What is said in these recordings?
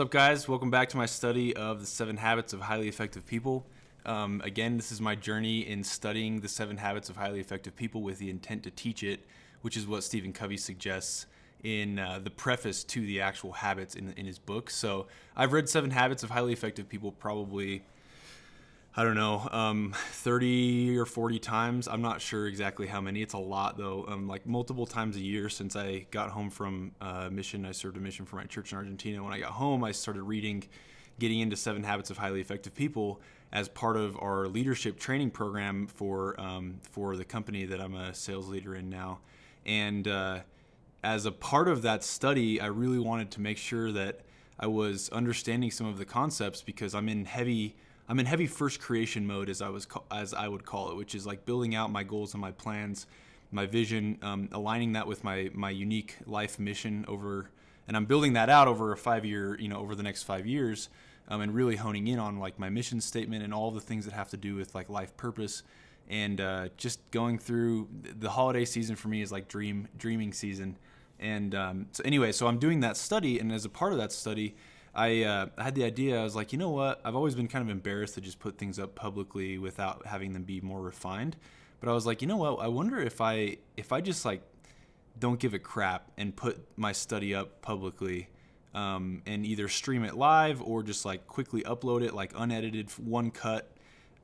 up, guys? Welcome back to my study of the 7 Habits of Highly Effective People. Again, this is my journey in studying the 7 Habits of Highly Effective People with the intent to teach it, which is what Stephen Covey suggests in the preface to the actual habits in his book. So I've read 7 Habits of Highly Effective People probably, 30 or 40 times. I'm not sure exactly how many. It's a lot, though. Like multiple times a year since I got home from mission. I served a mission for my church in Argentina. When I got home, I started getting into 7 Habits of Highly Effective People as part of our leadership training program for the company that I'm a sales leader in now. And as a part of that study, I really wanted to make sure that I was understanding some of the concepts, because I'm in heavy first creation mode, as I would call it, which is like building out my goals and my plans, my vision, aligning that with my unique life mission and I'm building that out over over the next 5 years, and really honing in on like my mission statement and all the things that have to do with like life purpose, and just going through the holiday season for me is like dreaming season. And so I'm doing that study, and as a part of that study, I had the idea. I was like, you know what? I've always been kind of embarrassed to just put things up publicly without having them be more refined. But I was like, you know what? I wonder if I just like don't give a crap and put my study up publicly, and either stream it live or just like quickly upload it, like unedited, one cut.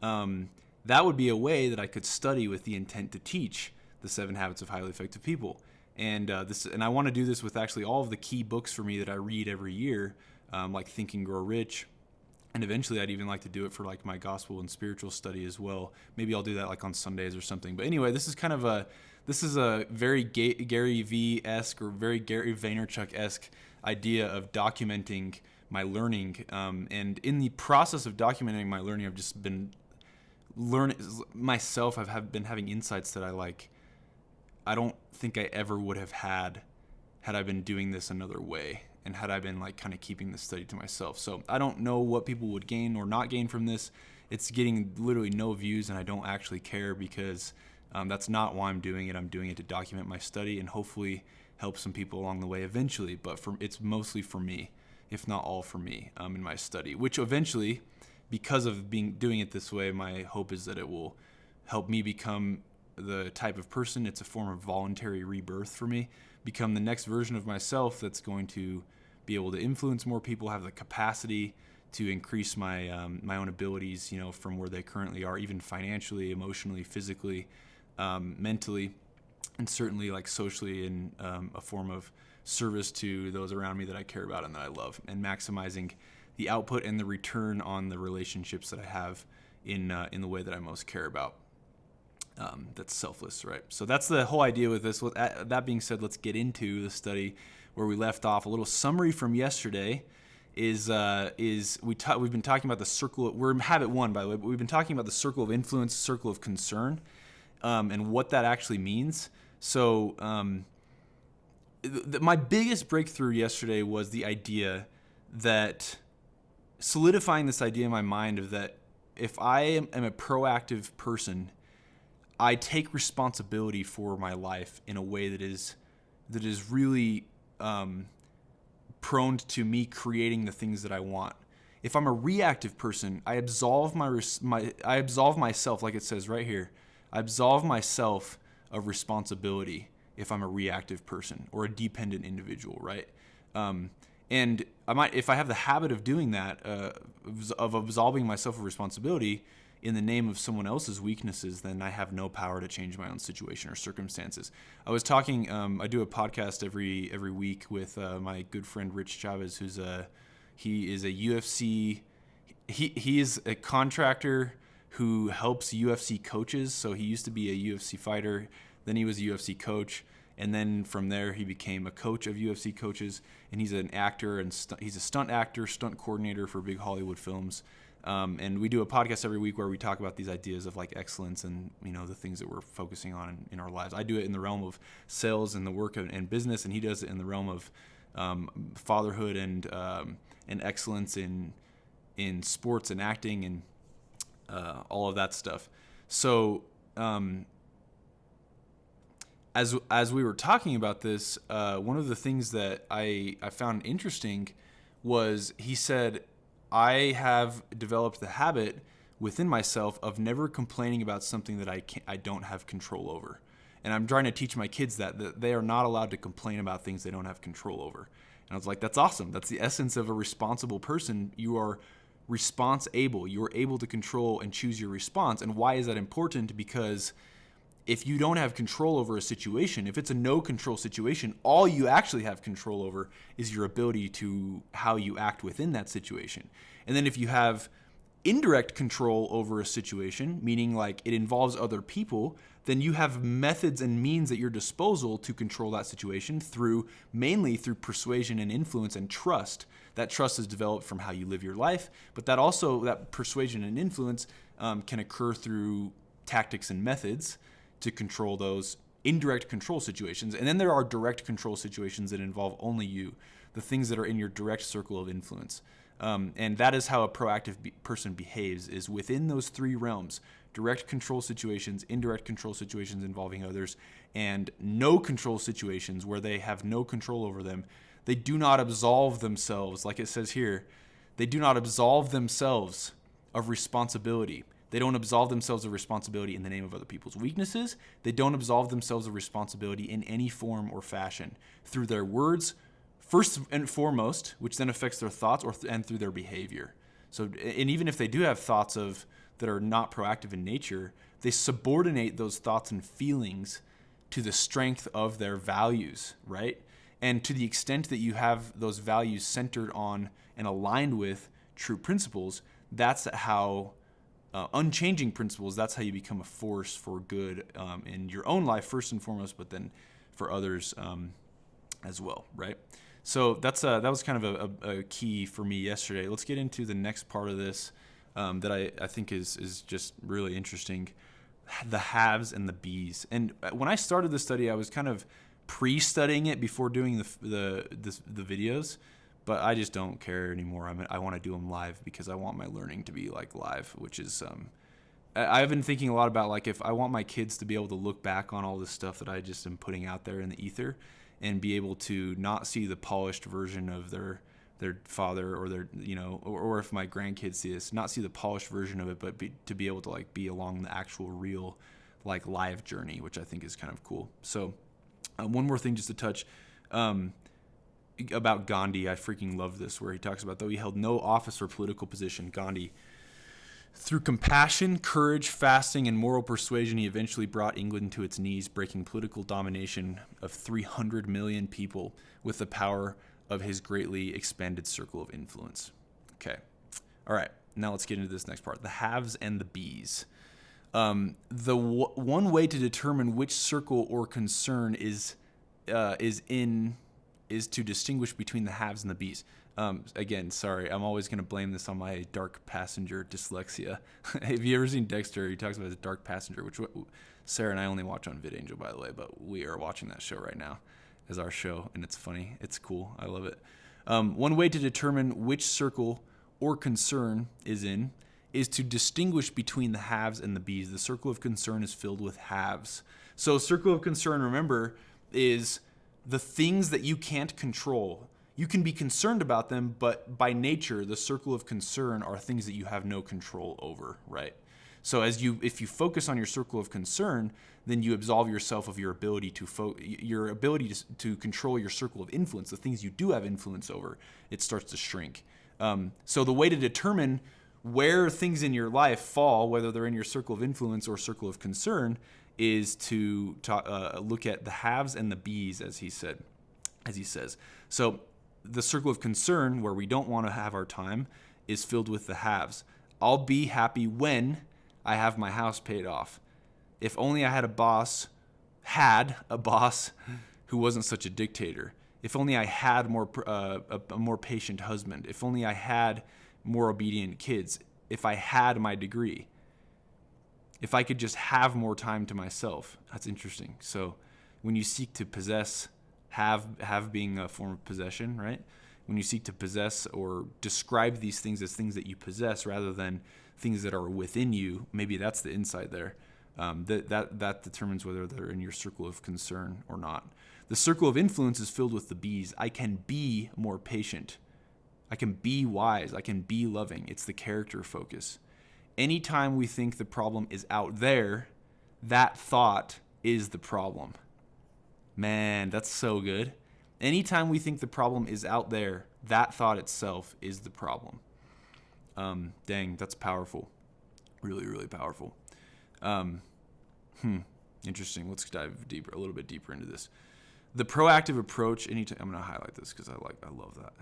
That would be a way that I could study with the intent to teach the 7 Habits of Highly Effective People. And I want to do this with actually all of the key books for me that I read every year, like Think and Grow Rich, and eventually I'd even like to do it for like my gospel and spiritual study as well. Maybe I'll do that like on Sundays or something. But anyway, this is a very Gary V-esque or very Gary Vaynerchuk-esque idea of documenting my learning. And in the process of documenting my learning, I've just been learning myself. I've been having insights that I don't think I ever would have had I been doing this another way, and had I been like kind of keeping the study to myself. So I don't know what people would gain or not gain from this. It's getting literally no views, and I don't actually care, because that's not why I'm doing it. I'm doing it to document my study and hopefully help some people along the way eventually. But it's mostly for me, if not all for me, in my study, which eventually, because of doing it this way, my hope is that it will help me become the type of person. It's a form of voluntary rebirth for me, become the next version of myself that's going to be able to influence more people, have the capacity to increase my own abilities, from where they currently are, even financially, emotionally, physically, mentally, and certainly like socially, in a form of service to those around me that I care about and that I love, and maximizing the output and the return on the relationships that I have in the way that I most care about. That's selfless, right? So that's the whole idea with this. With that being said, let's get into the study where we left off. A little summary from yesterday is we've been talking about the circle. We're in habit 1, by the way, but we've been talking about the circle of influence, circle of concern, and what that actually means. So my biggest breakthrough yesterday was the idea that solidifying this idea in my mind of that if I am a proactive person, I take responsibility for my life in a way that is really prone to me creating the things that I want. If I'm a reactive person, I absolve myself, like it says right here. I absolve myself of responsibility if I'm a reactive person or a dependent individual, right? And if I have the habit of doing that, of absolving myself of responsibility in the name of someone else's weaknesses, then I have no power to change my own situation or circumstances. I was talking, I do a podcast every week with my good friend Rich Chavez, he is a UFC, he is a contractor who helps UFC coaches. So he used to be a UFC fighter, then he was a UFC coach, and then from there he became a coach of UFC coaches, and he's an actor, and he's a stunt actor, stunt coordinator for big Hollywood films. And we do a podcast every week where we talk about these ideas of like excellence and the things that we're focusing on in our lives. I do it in the realm of sales and the work and business, and he does it in the realm of fatherhood and excellence in sports and acting and all of that stuff. So as we were talking about this, one of the things that I found interesting was he said, I have developed the habit within myself of never complaining about something that I don't have control over. And I'm trying to teach my kids that they are not allowed to complain about things they don't have control over. And I was like, that's awesome. That's the essence of a responsible person. You are response able. You are able to control and choose your response. And why is that important? Because if you don't have control over a situation, if it's a no control situation, all you actually have control over is your ability to how you act within that situation. And then if you have indirect control over a situation, meaning like it involves other people, then you have methods and means at your disposal to control that situation mainly through persuasion and influence and trust. That trust is developed from how you live your life, but that persuasion and influence can occur through tactics and methods to control those indirect control situations. And then there are direct control situations that involve only you, the things that are in your direct circle of influence. And that is how a proactive person behaves, is within those three realms: direct control situations, indirect control situations involving others, and no control situations where they have no control over them. They do not absolve themselves, like it says here, they do not absolve themselves of responsibility. They don't absolve themselves of responsibility in the name of other people's weaknesses. They don't absolve themselves of responsibility in any form or fashion through their words, first and foremost, which then affects their thoughts, and through their behavior. So, and even if they do have thoughts that are not proactive in nature, they subordinate those thoughts and feelings to the strength of their values, right? And to the extent that you have those values centered on and aligned with true principles, that's how unchanging principles, that's how you become a force for good in your own life first and foremost, but then for others as well, right? So that was kind of a key for me yesterday. Let's get into the next part of this that I think is just really interesting: the haves and the bees. And when I started this study, I was kind of pre-studying it before doing the videos, but I just don't care anymore. I want to do them live because I want my learning to be like live, which is I've been thinking a lot about, like, if I want my kids to be able to look back on all this stuff that I just am putting out there in the ether and be able to not see the polished version of their father or their, or if my grandkids see this, not see the polished version of it, but to be able to like be along the actual real like live journey, which I think is kind of cool. So one more thing just to touch about Gandhi. I freaking love this, where he talks about, though he held no office or political position, Gandhi, through compassion, courage, fasting, and moral persuasion, he eventually brought England to its knees, breaking political domination of 300 million people with the power of his greatly expanded circle of influence. Okay. All right. Now let's get into this next part: the haves and the bees. One way to determine which circle or concern is to distinguish between the haves and the bees. Again, sorry, I'm always going to blame this on my dark passenger dyslexia. Have you ever seen Dexter? He talks about his dark passenger, which Sarah and I only watch on VidAngel, by the way, but we are watching that show right now as our show, and it's funny. It's cool. I love it. One way to determine which circle or concern is to distinguish between the haves and the bees. The circle of concern is filled with haves. So circle of concern, remember, is the things that you can't control. You can be concerned about them, but by nature, the circle of concern are things that you have no control over, right? So if you focus on your circle of concern, then you absolve yourself of your ability to control your circle of influence, the things you do have influence over. It starts to shrink. So the way to determine where things in your life fall, whether they're in your circle of influence or circle of concern, is to look at the haves and the bees, as he says. So the circle of concern, where we don't want to have our time, is filled with the haves. I'll be happy when I have my house paid off. If only I had a boss who wasn't such a dictator. If only I had a more patient husband. If only I had more obedient kids. If I had my degree. If I could just have more time to myself. That's interesting. So when you seek to possess, have being a form of possession, right? When you seek to possess or describe these things as things that you possess rather than things that are within you, maybe that's the insight there. That determines whether they're in your circle of concern or not. The circle of influence is filled with the bees. I can be more patient. I can be wise. I can be loving. It's the character focus. Anytime we think the problem is out there, that thought is the problem. Man, that's so good. Anytime we think the problem is out there, that thought itself is the problem. Dang, that's powerful. Really, really powerful. Interesting. Let's dive deeper, a little bit deeper into this. The proactive approach. Anytime, I'm going to highlight this because I love that.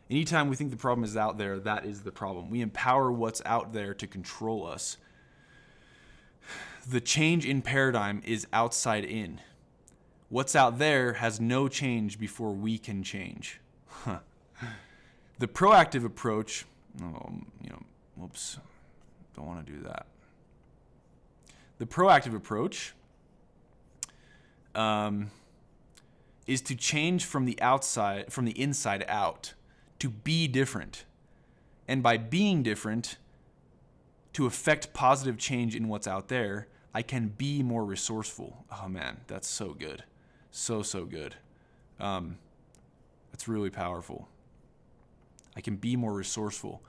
Anytime we think the problem is out there, that is the problem. We empower what's out there to control us. The change in paradigm is outside in. What's out there has no change before we can change. The proactive approach, don't want to do that. The proactive approach is to change from the inside out, to be different. And by being different, to affect positive change in what's out there, I can be more resourceful. Oh man, that's so good. So good. That's really powerful. I can be more resourceful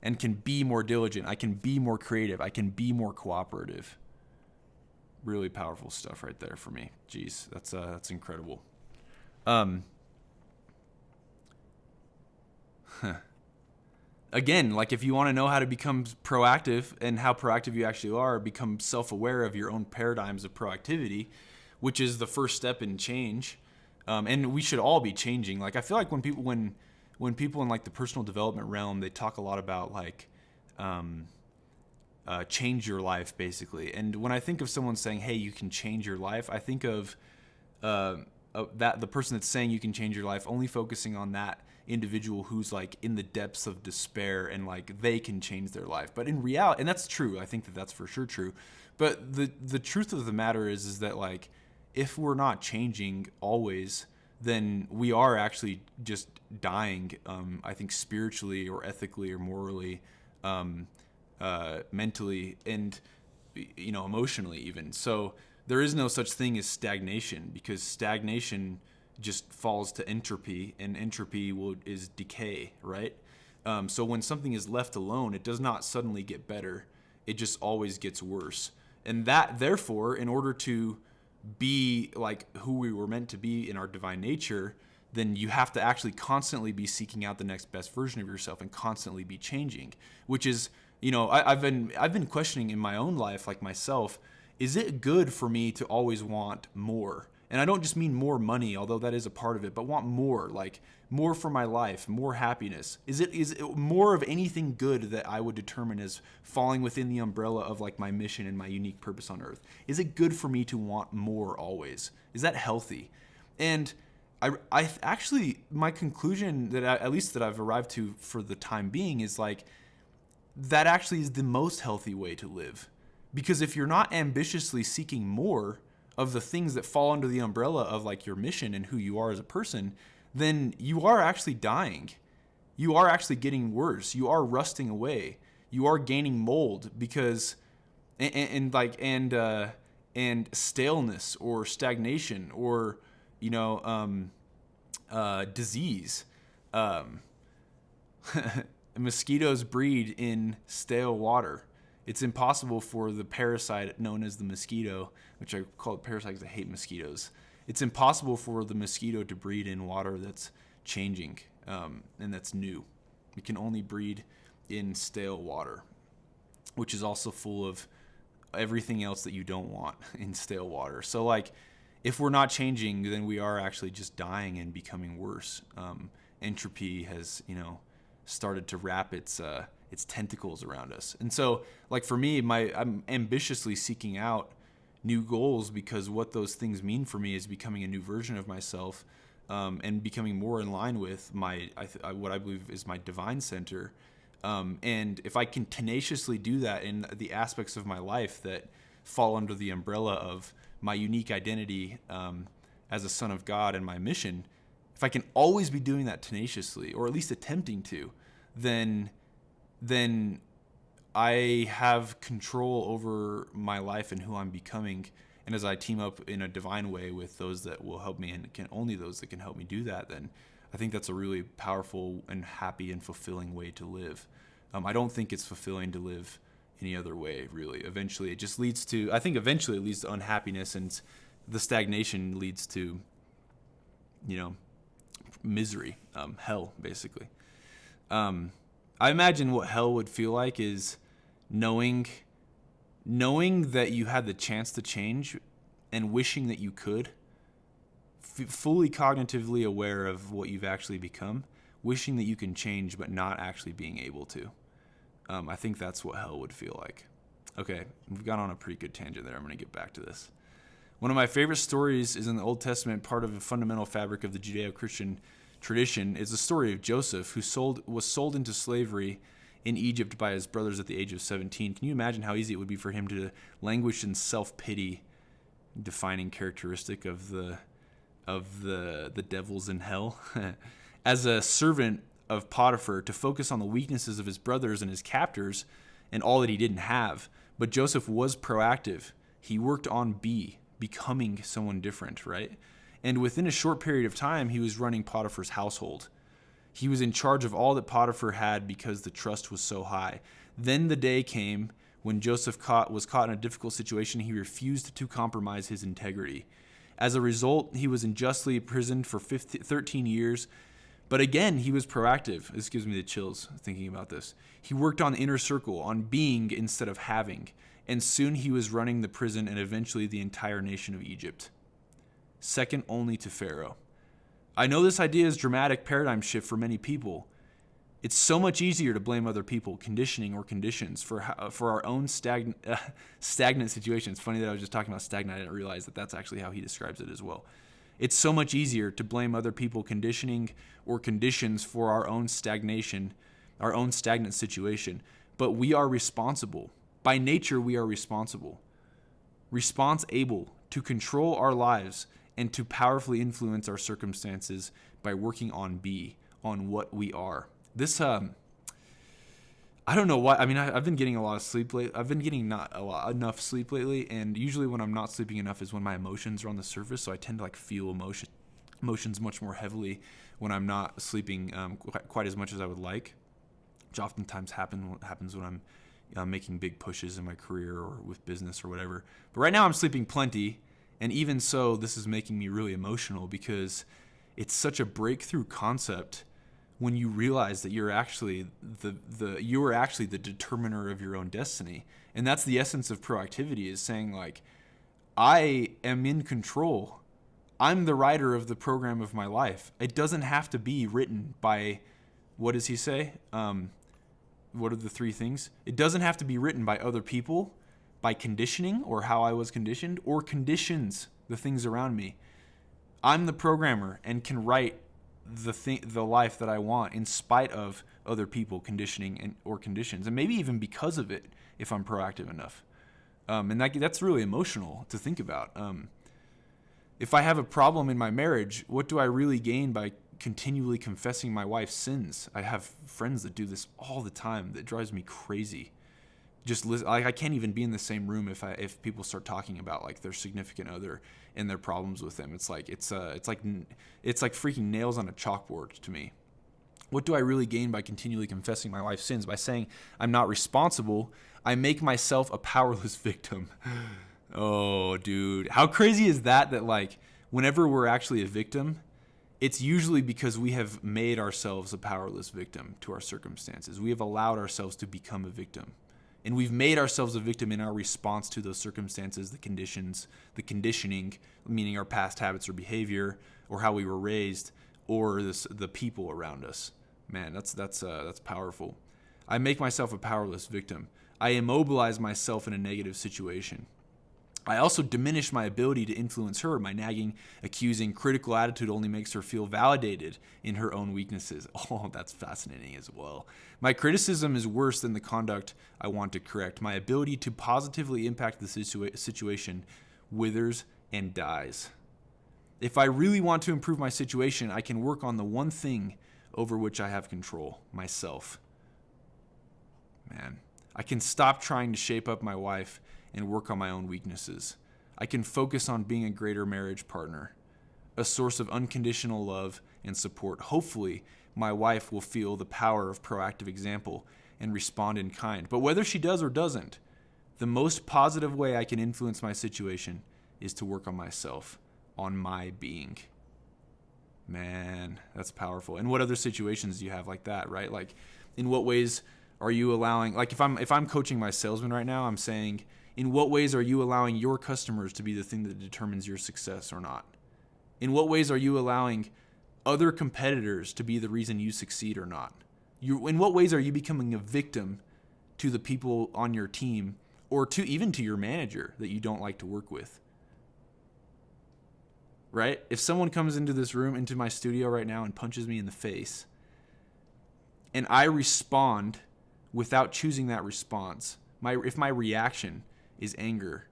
and can be more diligent. I can be more creative. I can be more cooperative. Really powerful stuff right there for me. Jeez, that's incredible. Again, like if you want to know how to become proactive and how proactive you actually are, become self-aware of your own paradigms of proactivity, which is the first step in change. And we should all be changing. Like I feel like when people in like the personal development realm, they talk a lot about like change your life basically. And when I think of someone saying, "Hey, you can change your life," I think of that the person that's saying you can change your life only focusing on that individual who's like in the depths of despair and like they can change their life. But in reality, and that's true, I think that that's for sure true. But the truth of the matter is that like if we're not changing always, then we are actually just dying. I think spiritually or ethically or morally, mentally, and emotionally even. So there is no such thing as stagnation, because stagnation just falls to entropy, and entropy is decay, right? So when something is left alone, it does not suddenly get better. It just always gets worse. And that, therefore, in order to be like who we were meant to be in our divine nature, then you have to actually constantly be seeking out the next best version of yourself and constantly be changing, which is, I've been questioning in my own life, like myself, is it good for me to always want more? And I don't just mean more money, although that is a part of it, but want more, like more for my life, more happiness. Is it more of anything good that I would determine as falling within the umbrella of like my mission and my unique purpose on earth? Is it good for me to want more always? Is that healthy? And I actually, my conclusion that at least that I've arrived to for the time being is like, that actually is the most healthy way to live. Because if you're not ambitiously seeking more of the things that fall under the umbrella of like your mission and who you are as a person, then you are actually dying. You are actually getting worse. You are rusting away. You are gaining mold because and staleness or stagnation or disease. Mosquitoes breed in stale water. It's impossible for the parasite known as the mosquito, which I call it parasite because I hate mosquitoes. It's impossible for the mosquito to breed in water that's changing and that's new. It can only breed in stale water, which is also full of everything else that you don't want in stale water. So like, if we're not changing, then we are actually just dying and becoming worse. Entropy has, started to wrap its tentacles around us. And so like for me, I'm ambitiously seeking out new goals because what those things mean for me is becoming a new version of myself, and becoming more in line with what I believe is my divine center. And if I can tenaciously do that in the aspects of my life that fall under the umbrella of my unique identity as a son of God and my mission, if I can always be doing that tenaciously, or at least attempting to, then I have control over my life and who I'm becoming. And as I team up in a divine way with those that will help me, and those that can help me do that, then I think that's a really powerful and happy and fulfilling way to live. I don't think it's fulfilling to live any other way, really. Eventually, it just leads to, I think eventually it leads to unhappiness, and the stagnation leads to, misery, hell, basically. I imagine what hell would feel like is knowing that you had the chance to change and wishing that you could, fully cognitively aware of what you've actually become, wishing that you can change but not actually being able to. I think that's what hell would feel like. Okay, we've gone on a pretty good tangent there. I'm going to get back to this. One of my favorite stories is in the Old Testament. Part of a fundamental fabric of the Judeo-Christian tradition is the story of Joseph, who was sold into slavery in Egypt by his brothers at the age of 17. Can you imagine how easy it would be for him to languish in self-pity, defining characteristic of the devils in hell? As a servant of Potiphar, to focus on the weaknesses of his brothers and his captors and all that he didn't have. But Joseph was proactive. He worked on becoming someone different, right? And within a short period of time, he was running Potiphar's household. He was in charge of all that Potiphar had because the trust was so high. Then the day came when Joseph was caught in a difficult situation. He refused to compromise his integrity. As a result, he was unjustly imprisoned for 13 years. But again, he was proactive. This gives me the chills thinking about this. He worked on the inner circle, on being instead of having. And soon he was running the prison and eventually the entire nation of Egypt. Second only to Pharaoh. I know this idea is a dramatic paradigm shift for many people. It's so much easier to blame other people, conditioning or conditions, for our own stagnant situation. It's funny that I was just talking about stagnant. I didn't realize that that's actually how he describes it as well. It's so much easier to blame other people, conditioning or conditions, for our own stagnation, our own stagnant situation. But we are responsible. By nature, we are responsible. Able to control our lives and to powerfully influence our circumstances by working on what we are. This, I don't know why. I mean, I've been getting a lot of sleep lately. I've been getting not enough sleep lately, and usually when I'm not sleeping enough is when my emotions are on the surface. So I tend to feel emotions much more heavily when I'm not sleeping quite as much as I would like, which oftentimes happens when I'm making big pushes in my career or with business or whatever. But right now I'm sleeping plenty, and even so, this is making me really emotional because it's such a breakthrough concept when you realize that you're actually the determiner of your own destiny. And that's the essence of proactivity, is saying I am in control. I'm the writer of the program of my life. It doesn't have to be written by, what does he say? What are the three things? It doesn't have to be written by other people, by conditioning or how I was conditioned, or conditions, the things around me. I'm the programmer and can write the life that I want in spite of other people conditioning or conditions, and maybe even because of it if I'm proactive enough. And that's really emotional to think about. If I have a problem in my marriage, what do I really gain by continually confessing my wife's sins? I have friends that do this all the time. That drives me crazy. Just I can't even be in the same room if people start talking about their significant other and their problems with them. It's like freaking nails on a chalkboard to me. What do I really gain by continually confessing my wife's sins? By saying I'm not responsible, I make myself a powerless victim. Oh, dude, how crazy is that? That whenever we're actually a victim, it's usually because we have made ourselves a powerless victim to our circumstances. We have allowed ourselves to become a victim. And we've made ourselves a victim in our response to those circumstances, the conditions, the conditioning, meaning our past habits or behavior, or how we were raised, or the people around us. Man, that's powerful. I make myself a powerless victim. I immobilize myself in a negative situation. I also diminish my ability to influence her. My nagging, accusing, critical attitude only makes her feel validated in her own weaknesses. Oh, that's fascinating as well. My criticism is worse than the conduct I want to correct. My ability to positively impact the situation withers and dies. If I really want to improve my situation, I can work on the one thing over which I have control, myself. Man, I can stop trying to shape up my wife and work on my own weaknesses. I can focus on being a greater marriage partner, a source of unconditional love and support. Hopefully, my wife will feel the power of proactive example and respond in kind. But whether she does or doesn't, the most positive way I can influence my situation is to work on myself, on my being. Man, that's powerful. And what other situations do you have like that, right? Like, in what ways are you allowing, like if I'm coaching my salesman right now, I'm saying, in what ways are you allowing your customers to be the thing that determines your success or not? In what ways are you allowing other competitors to be the reason you succeed or not? In what ways are you becoming a victim to the people on your team, or even to your manager that you don't like to work with? Right? If someone comes into this room, into my studio right now, and punches me in the face, and I respond without choosing that response, if my reaction is anger,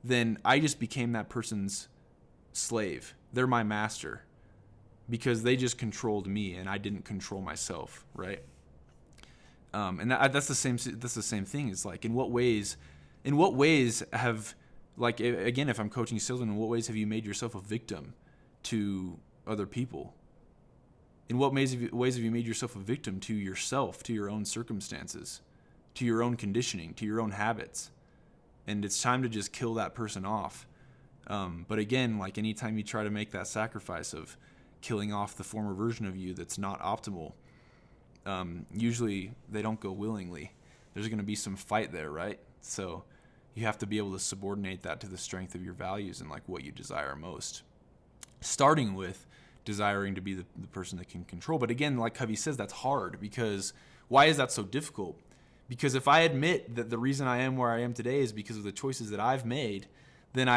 then I just became that person's slave. They're my master because they just controlled me and I didn't control myself, right? And that's the same thing. It's like, in what ways have, like, again, if I'm coaching salesmen, in what ways have you made yourself a victim to other people? In what ways have you made yourself a victim to yourself, to your own circumstances, to your own conditioning, to your own habits? And it's time to just kill that person off. But again, like, anytime you try to make that sacrifice of killing off the former version of you that's not optimal, usually they don't go willingly. There's going to be some fight there, right? So you have to be able to subordinate that to the strength of your values and like what you desire most. Starting with desiring to be the person that can control. But again, like Covey says, that's hard, because why is that so difficult? Because if I admit that the reason I am where I am today is because of the choices that I've made, then if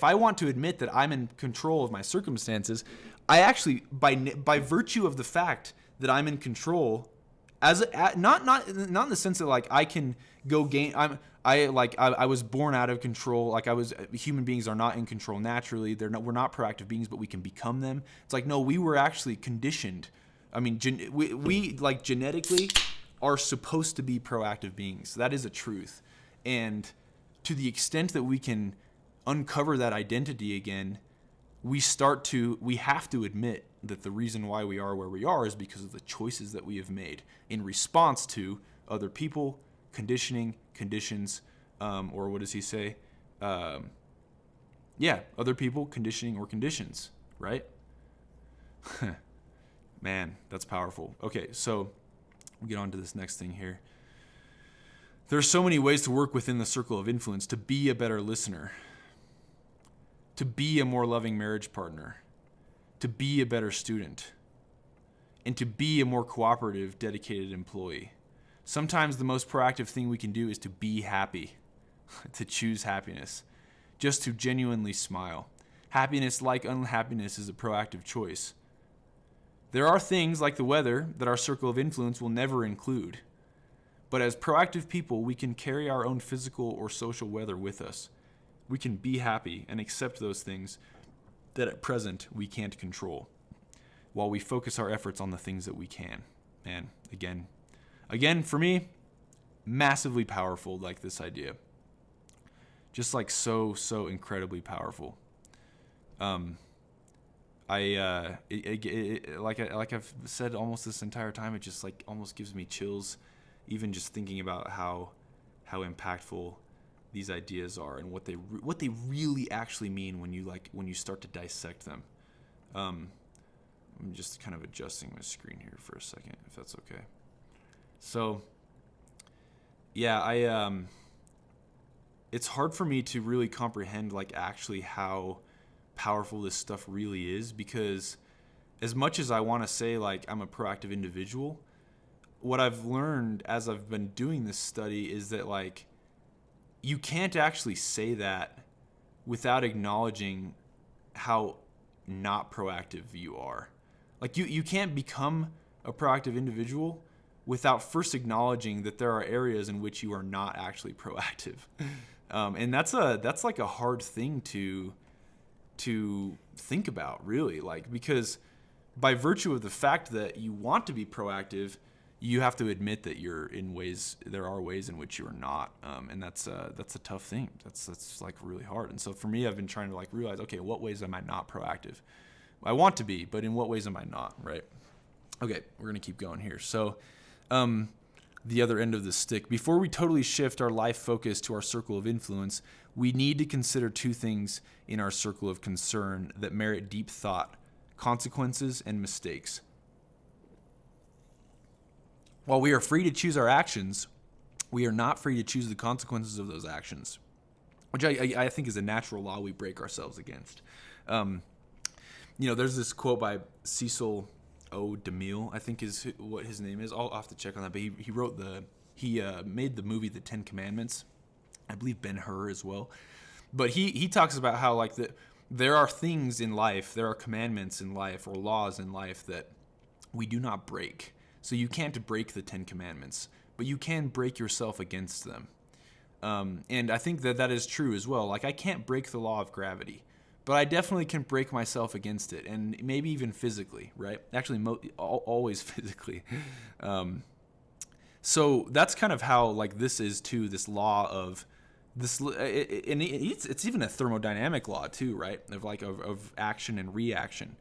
I want to admit that I'm in control of my circumstances, I actually, by virtue of the fact that I'm in control, not in the sense that like I can go gain, I was born out of control. Like, human beings are not in control naturally. We're not proactive beings, but we can become them. It's like, no, we were actually conditioned. I mean, we like genetically are supposed to be proactive beings. That is a truth. And to the extent that we can uncover that identity again, we have to admit that the reason why we are where we are is because of the choices that we have made in response to other people, conditioning, conditions, or what does he say? Other people, conditioning, or conditions, right? Man, that's powerful. Okay, so we'll get on to this next thing here. There are so many ways to work within the circle of influence to be a better listener, to be a more loving marriage partner, to be a better student, and to be a more cooperative, dedicated employee. Sometimes the most proactive thing we can do is to be happy, to choose happiness, just to genuinely smile. Happiness, like unhappiness, is a proactive choice. There are things like the weather that our circle of influence will never include. But as proactive people, we can carry our own physical or social weather with us. We can be happy and accept those things that at present we can't control, while we focus our efforts on the things that we can. And again, for me, massively powerful, like this idea. Just like so incredibly powerful. Like I've said almost this entire time, it just like almost gives me chills, even just thinking about how impactful these ideas are and what they really actually mean when you start to dissect them. I'm just kind of adjusting my screen here for a second, if that's okay. So, yeah, it's hard for me to really comprehend like actually how powerful this stuff really is, because as much as I want to say like I'm a proactive individual, what I've learned as I've been doing this study is that like you can't actually say that without acknowledging how not proactive you are. Like you can't become a proactive individual without first acknowledging that there are areas in which you are not actually proactive. And that's like a hard thing to think about, really, like, because by virtue of the fact that you want to be proactive, you have to admit that there are ways in which you are not, and that's a tough thing. That's like really hard. And so for me, I've been trying to like realize, okay, what ways am I not proactive? I want to be, but in what ways am I not, right? Okay, we're going to keep going here. So the other end of the stick. Before we totally shift our life focus to our circle of influence, we need to consider two things in our circle of concern that merit deep thought: consequences and mistakes. While we are free to choose our actions, we are not free to choose the consequences of those actions, which I think is a natural law we break ourselves against. There's this quote by Cecil O. DeMille, I think is what his name is. I'll have to check on that. But he made the movie The Ten Commandments. I believe Ben-Hur as well. But he talks about how there are things in life, there are commandments in life or laws in life that we do not break. So you can't break the Ten Commandments, but you can break yourself against them. And I think that is true as well. I can't break the law of gravity, but I definitely can break myself against it, and maybe even physically, right? Actually, always physically. So that's kind of how this is too. This law of this, and it's even a thermodynamic law too, right? Of action and reaction,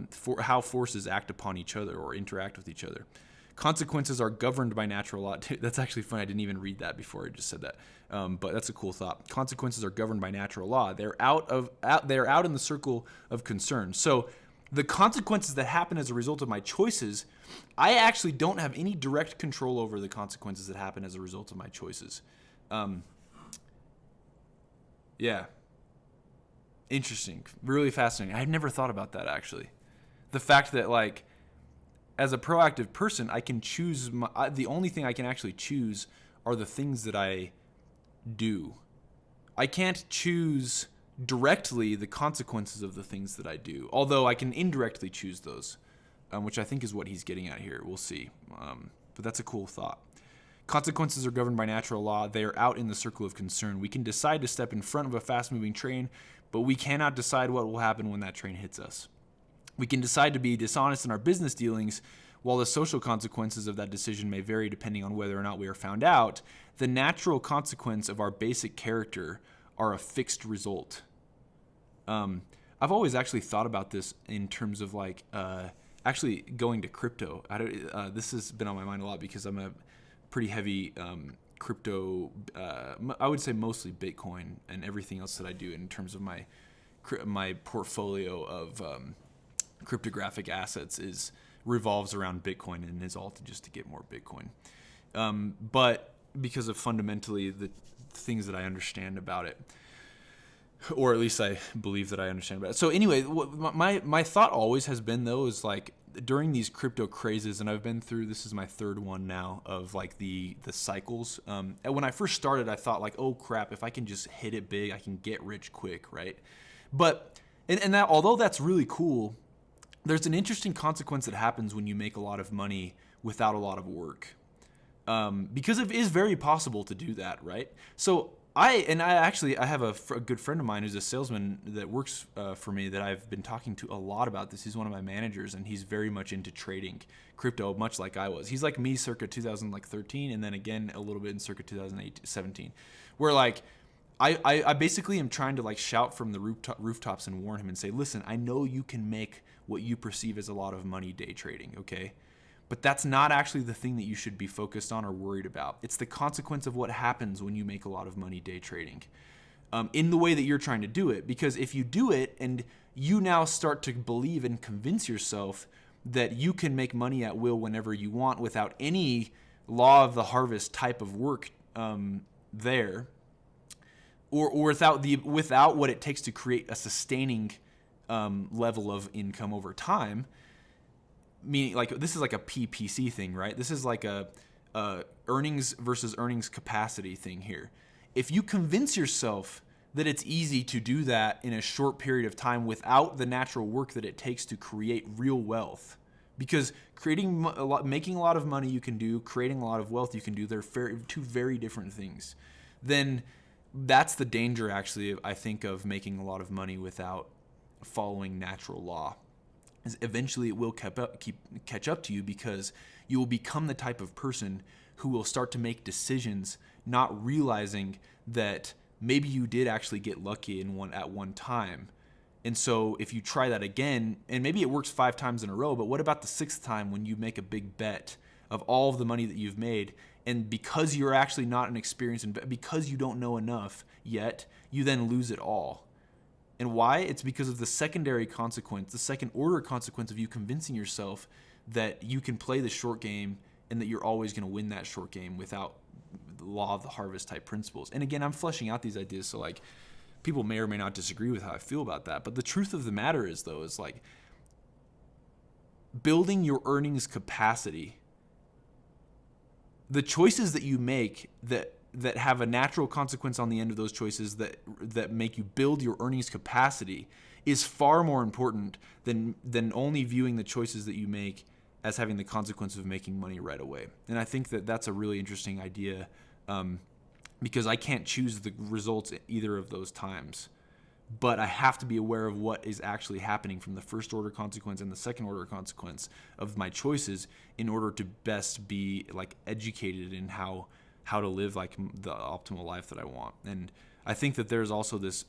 for how forces act upon each other or interact with each other. Consequences are governed by natural law. That's actually funny. I didn't even read that before I just said that. But that's a cool thought. Consequences are governed by natural law. They're out in the circle of concern. So the consequences that happen as a result of my choices, I actually don't have any direct control over the consequences that happen as a result of my choices. Yeah. Interesting. Really fascinating. I've never thought about that, actually. The fact that, as a proactive person, I can choose. The only thing I can actually choose are the things that I do. I can't choose directly the consequences of the things that I do, although I can indirectly choose those, which I think is what he's getting at here. We'll see. But that's a cool thought. Consequences are governed by natural law. They are out in the circle of concern. We can decide to step in front of a fast-moving train, but we cannot decide what will happen when that train hits us. We can decide to be dishonest in our business dealings. While the social consequences of that decision may vary depending on whether or not we are found out, the natural consequence of our basic character are a fixed result. I've always actually thought about this in terms of actually going to crypto. This has been on my mind a lot because I'm a pretty heavy crypto. I would say mostly Bitcoin and everything else that I do in terms of my portfolio of cryptographic assets revolves around Bitcoin and is all just to get more Bitcoin. But because of fundamentally the things that I understand about it, or at least I believe that I understand about it. So anyway, my thought always has been, though, is during these crypto crazes, and I've been through, this is my third one now, of the cycles. And when I first started, I thought oh crap, if I can just hit it big, I can get rich quick, right? But, and that, although that's really cool, there's an interesting consequence that happens when you make a lot of money without a lot of work. Because it is very possible to do that, right? So I have a good friend of mine who's a salesman that works for me that I've been talking to a lot about this. He's one of my managers, and he's very much into trading crypto, much like I was. He's like me circa 2013, and then again a little bit in circa 2017, where I basically am trying to shout from the rooftops and warn him and say, listen, I know you can make what you perceive as a lot of money day trading, okay? But that's not actually the thing that you should be focused on or worried about. It's the consequence of what happens when you make a lot of money day trading in the way that you're trying to do it. Because if you do it and you now start to believe and convince yourself that you can make money at will whenever you want without any law of the harvest type of work there, or without what it takes to create a sustaining level of income over time, meaning this is a PPC thing, right? This is a earnings versus earnings capacity thing here. If you convince yourself that it's easy to do that in a short period of time without the natural work that it takes to create real wealth, because making a lot of money you can do, creating a lot of wealth you can do, they're two very different things. Then that's the danger, actually, I think, of making a lot of money without following natural law. Is eventually it will catch up to you, because you will become the type of person who will start to make decisions not realizing that maybe you did actually get lucky at one time, And so if you try that again, and maybe it works 5 times in a row, but what about the 6th time when you make a big bet of all of the money that you've made, and because you're actually not an experienced investor, because you don't know enough yet, you then lose it all. And why? It's because of the secondary consequence, the second order consequence of you convincing yourself that you can play the short game and that you're always going to win that short game without the law of the harvest type principles. And again, I'm fleshing out these ideas, so like people may or may not disagree with how I feel about that. But the truth of the matter is, though, is like building your earnings capacity, the choices that you make that have a natural consequence on the end of those choices that make you build your earnings capacity is far more important than only viewing the choices that you make as having the consequence of making money right away. And I think that that's a really interesting idea, because I can't choose the results at either of those times. But I have to be aware of what is actually happening from the first order consequence and the second order consequence of my choices in order to best be like educated in how to live like the optimal life that I want. And I think that there's also this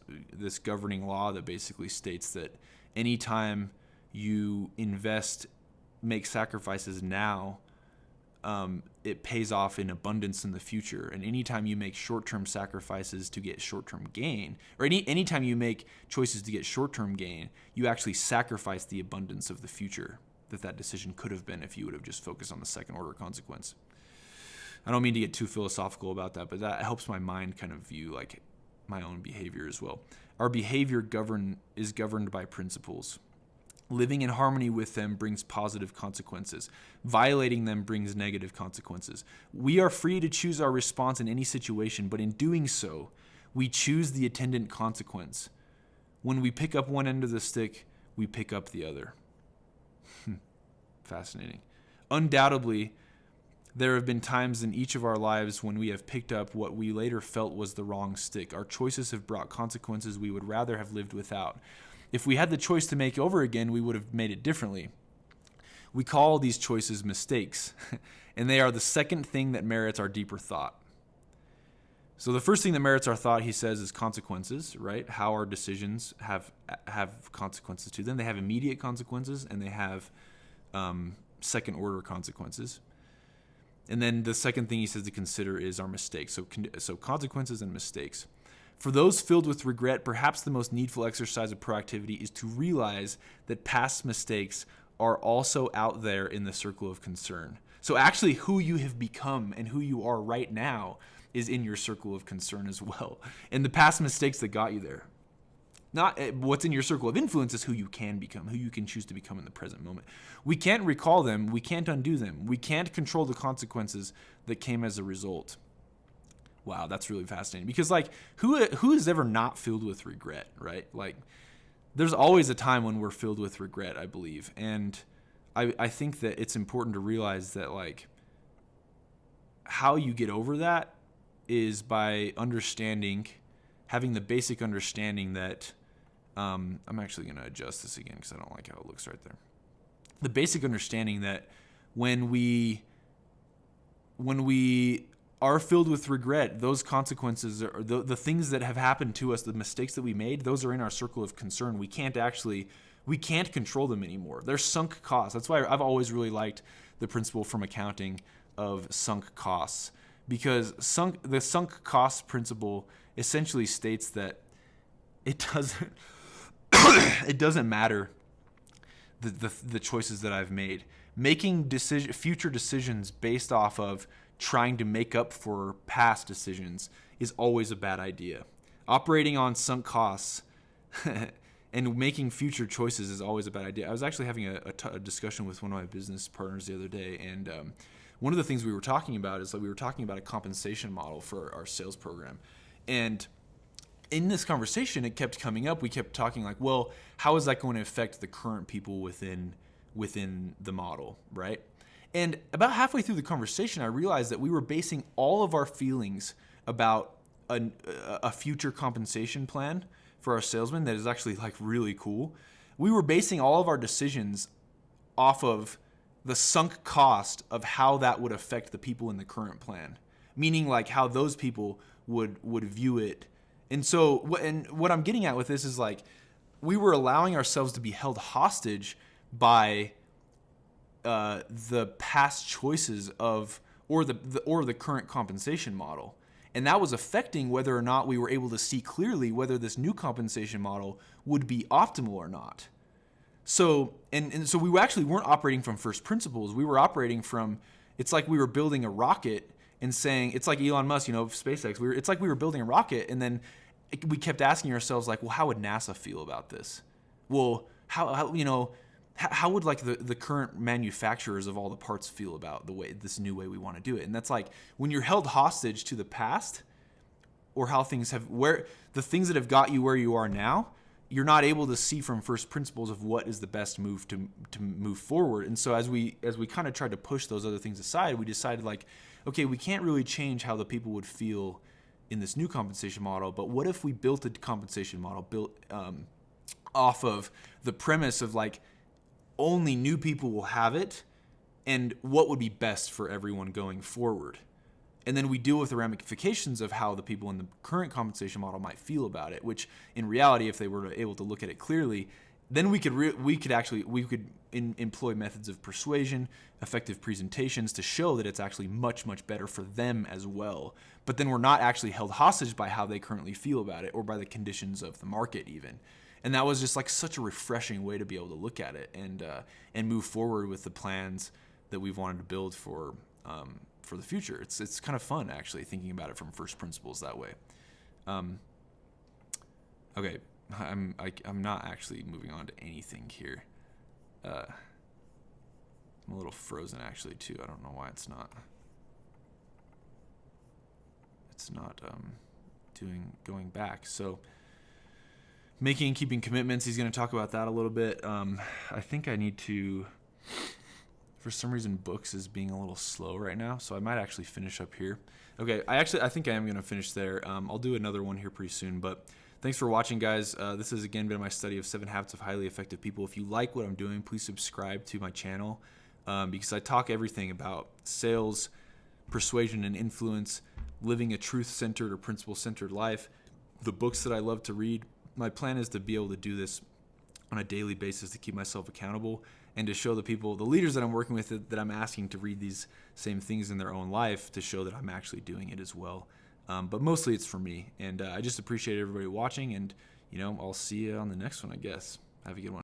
governing law that basically states that anytime you make sacrifices now, it pays off in abundance in the future. And anytime you make short-term sacrifices to get short-term gain, or anytime you make choices to get short-term gain, you actually sacrifice the abundance of the future that decision could have been if you would have just focused on the second order consequence. I don't mean to get too philosophical about that, but that helps my mind kind of view like my own behavior as well. Our behavior is governed by principles. Living in harmony with them brings positive consequences. Violating them brings negative consequences. We are free to choose our response in any situation, but in doing so, we choose the attendant consequence. When we pick up one end of the stick, we pick up the other. Fascinating. Undoubtedly, there have been times in each of our lives when we have picked up what we later felt was the wrong stick. Our choices have brought consequences we would rather have lived without. If we had the choice to make over again, we would have made it differently. We call these choices mistakes, and they are the second thing that merits our deeper thought. So the first thing that merits our thought, he says, is consequences, right? How our decisions have consequences to them. They have immediate consequences, and they have second order consequences. And then the second thing he says to consider is our mistakes. So consequences and mistakes. For those filled with regret, perhaps the most needful exercise of proactivity is to realize that past mistakes are also out there in the circle of concern. So actually who you have become and who you are right now is in your circle of concern as well. And the past mistakes that got you there. Not what's in your circle of influence is who you can become, who you can choose to become in the present moment. We can't recall them. We can't undo them. We can't control the consequences that came as a result. Wow, that's really fascinating. Because like, who is ever not filled with regret, right? Like, there's always a time when we're filled with regret, I believe. And I think that it's important to realize that like, how you get over that is by having the basic understanding that, I'm actually going to adjust this again because I don't like how it looks right there. The basic understanding that when we are filled with regret, those consequences are the things that have happened to us, the mistakes that we made, those are in our circle of concern. We can't control them anymore. They're sunk costs. That's why I've always really liked the principle from accounting of sunk costs, because the sunk cost principle essentially states that it doesn't matter the choices that I've made. Making future decisions based off of trying to make up for past decisions is always a bad idea. Operating on sunk costs and making future choices is always a bad idea. I was actually having a discussion with one of my business partners the other day, and one of the things we were talking about is that we were talking about a compensation model for our sales program. And in this conversation, it kept coming up. We kept talking like, well, how is that going to affect the current people within the model, right? And about halfway through the conversation, I realized that we were basing all of our feelings about a future compensation plan for our salesman that is actually like really cool. We were basing all of our decisions off of the sunk cost of how that would affect the people in the current plan, meaning like how those people would view it. And so what I'm getting at with this is like, we were allowing ourselves to be held hostage by the past choices of or the current compensation model. And that was affecting whether or not we were able to see clearly whether this new compensation model would be optimal or not. So and so we actually weren't operating from first principles. We were operating from, it's like we were building a rocket and saying, it's like Elon Musk, SpaceX. It's like we were building a rocket, and then we kept asking ourselves, like, well, how would NASA feel about this? Well, how would like the current manufacturers of all the parts feel about this new way we want to do it? And that's like when you're held hostage to the past, or how things have, where the things that have got you where you are now, you're not able to see from first principles of what is the best move to move forward. And so as we kind of tried to push those other things aside, we decided, like, okay, we can't really change how the people would feel in this new compensation model, but what if we built a compensation model built off of the premise of, like, only new people will have it, and what would be best for everyone going forward? And then we deal with the ramifications of how the people in the current compensation model might feel about it, which in reality, if they were able to look at it clearly, then we could employ methods of persuasion, effective presentations to show that it's actually much, much better for them as well. But then we're not actually held hostage by how they currently feel about it, or by the conditions of the market even. And that was just like such a refreshing way to be able to look at it and move forward with the plans that we've wanted to build for the future. It's kind of fun, actually, thinking about it from first principles that way. Okay, I'm not actually moving on to anything here. I'm a little frozen, actually, too. I don't know why it's not going back. So making and keeping commitments, he's going to talk about that a little bit. I think I need to, for some reason, books is being a little slow right now, so I might actually finish up here. Okay, I think I am going to finish there. I'll do another one here pretty soon, but thanks for watching, guys. This has, again, been my study of 7 Habits of Highly Effective People. If you like what I'm doing, please subscribe to my channel, because I talk everything about sales, persuasion and influence, living a truth-centered or principle-centered life, the books that I love to read. My plan is to be able to do this on a daily basis to keep myself accountable and to show the people, the leaders that I'm working with, that I'm asking to read these same things in their own life, to show that I'm actually doing it as well. But mostly it's for me. And I just appreciate everybody watching, and I'll see you on the next one, I guess. Have a good one.